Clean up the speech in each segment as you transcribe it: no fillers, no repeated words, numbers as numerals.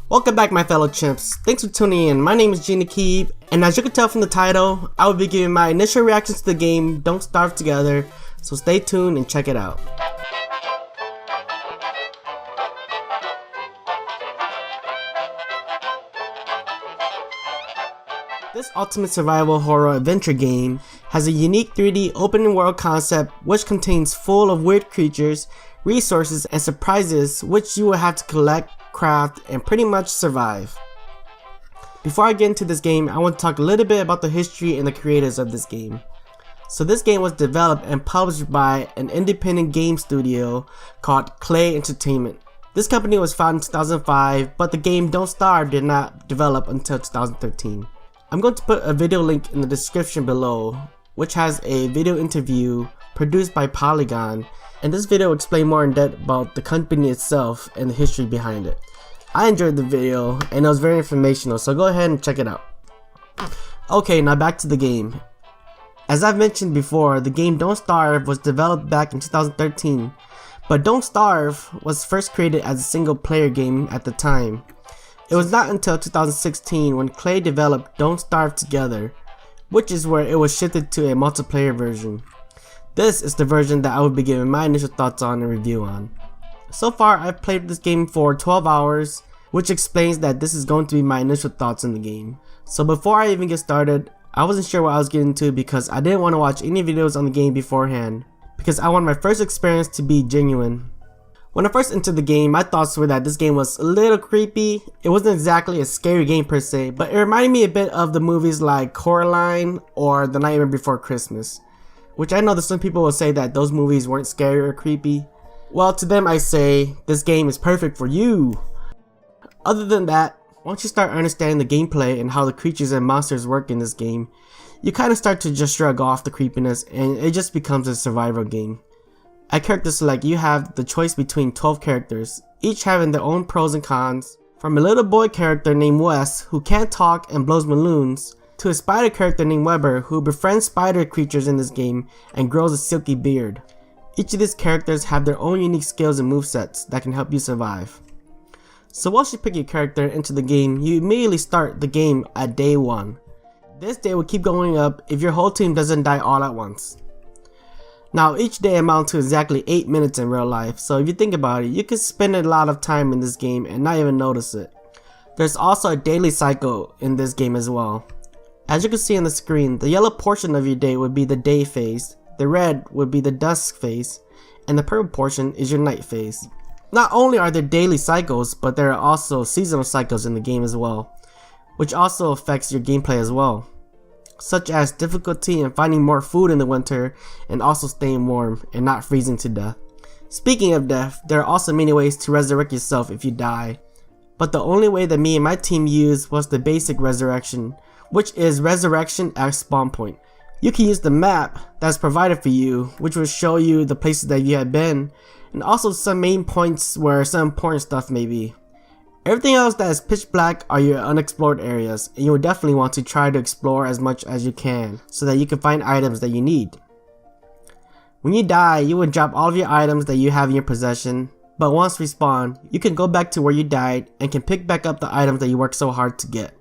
Welcome back, my fellow chimps. Thanks for tuning in. My name is Gina Keeve, and as you can tell from the title, I will be giving my initial reactions to the game Don't Starve Together, so stay tuned and check it out. This ultimate survival horror adventure game has a unique 3D open world concept which contains full of weird creatures, resources, and surprises which you will have to collect, craft, and pretty much survive. Before I get into this game, I want to talk a little bit about the history and the creators of this game. So this game was developed and published by an independent game studio called Clay Entertainment. This company was founded in 2005, but the game Don't Starve did not develop until 2013. I'm going to put a video link in the description below, which has a video interview produced by Polygon, and this video will explain more in depth about the company itself and the history behind it. I enjoyed the video and it was very informational, so go ahead and check it out. Okay, now back to the game. As I've mentioned before, the game Don't Starve was developed back in 2013, but Don't Starve was first created as a single player game at the time. It was not until 2016 when Clay developed Don't Starve Together, which is where it was shifted to a multiplayer version. This is the version that I will be giving my initial thoughts on and review on. So far, I've played this game for 12 hours, which explains that this is going to be my initial thoughts on the game. So before I even get started, I wasn't sure what I was getting into because I didn't want to watch any videos on the game beforehand, because I wanted my first experience to be genuine. When I first entered the game, my thoughts were that this game was a little creepy. It wasn't exactly a scary game per se, but it reminded me a bit of the movies like Coraline or The Nightmare Before Christmas, which I know that some people will say that those movies weren't scary or creepy. Well, to them I say, this game is perfect for you. Other than that, once you start understanding the gameplay and how the creatures and monsters work in this game, you kind of start to just shrug off the creepiness and it just becomes a survival game. At character select, you have the choice between 12 characters, each having their own pros and cons, from a little boy character named Wes who can't talk and blows balloons, to a spider character named Weber who befriends spider creatures in this game and grows a silky beard. Each of these characters have their own unique skills and movesets that can help you survive. So once you pick your character into the game, you immediately start the game at day 1. This day will keep going up if your whole team doesn't die all at once. Now each day amounts to exactly 8 minutes in real life, so if you think about it, you can spend a lot of time in this game and not even notice it. There's also a daily cycle in this game as well. As you can see on the screen, the yellow portion of your day would be the day phase, the red would be the dusk phase, and the purple portion is your night phase. Not only are there daily cycles, but there are also seasonal cycles in the game as well, which also affects your gameplay as well, such as difficulty in finding more food in the winter and also staying warm and not freezing to death. Speaking of death, there are also many ways to resurrect yourself if you die, but the only way that me and my team used was the basic resurrection, which is resurrection at spawn point. You can use the map that's provided for you, which will show you the places that you have been, and also some main points where some important stuff may be. Everything else that is pitch black are your unexplored areas, and you will definitely want to try to explore as much as you can so that you can find items that you need. When you die, you will drop all of your items that you have in your possession, but once respawn, you can go back to where you died and can pick back up the items that you worked so hard to get.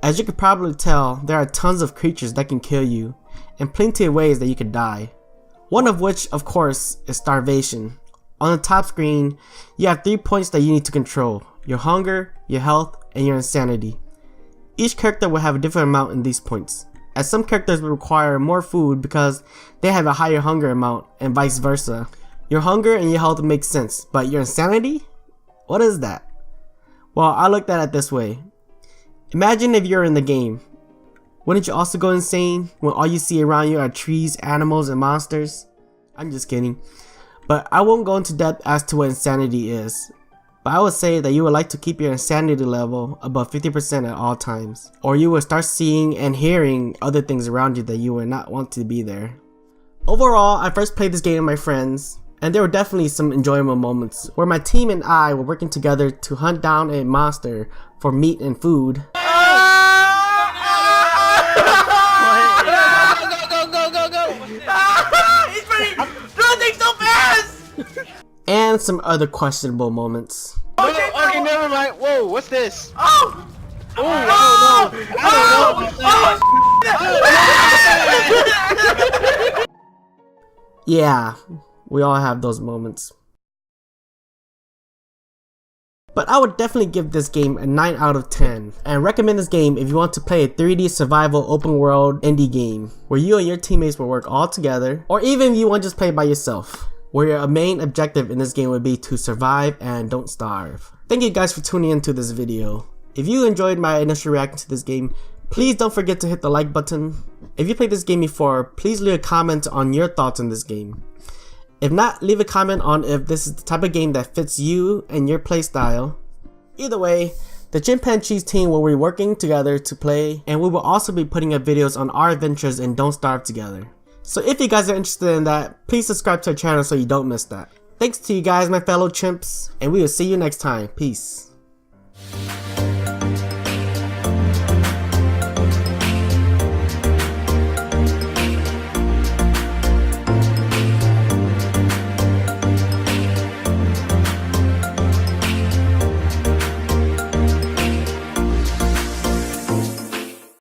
As you can probably tell, there are tons of creatures that can kill you, and plenty of ways that you can die. One of which, of course, is starvation. On the top screen, you have 3 points that you need to control: your hunger, your health, and your insanity. Each character will have a different amount in these points, as some characters will require more food because they have a higher hunger amount, and vice versa. Your hunger and your health make sense, but your insanity? What is that? Well, I looked at it this way. Imagine if you're in the game. Wouldn't you also go insane when all you see around you are trees, animals, and monsters? I'm just kidding. But I won't go into depth as to what insanity is. But I would say that you would like to keep your insanity level above 50% at all times, or you will start seeing and hearing other things around you that you would not want to be there. Overall, I first played this game with my friends, and there were definitely some enjoyable moments where my team and I were working together to hunt down a monster for meat and food. And some other questionable moments. Okay, Okay, never mind. Whoa, what's this? Oh! Oh, I don't know. I don't know. Yeah, we all have those moments. But I would definitely give this game a 9 out of 10 and recommend this game if you want to play a 3D survival open world indie game where you and your teammates will work all together, or even if you want to just play by yourself, where your main objective in this game would be to survive and don't starve. Thank you guys for tuning into this video. If you enjoyed my initial reaction to this game, please don't forget to hit the like button. If you played this game before, please leave a comment on your thoughts on this game. If not, leave a comment on if this is the type of game that fits you and your playstyle. Either way, the Chimp Pant team will be working together to play, and we will also be putting up videos on our adventures in Don't Starve together. So if you guys are interested in that, please subscribe to our channel so you don't miss that. Thanks to you guys, my fellow chimps, and we will see you next time. Peace.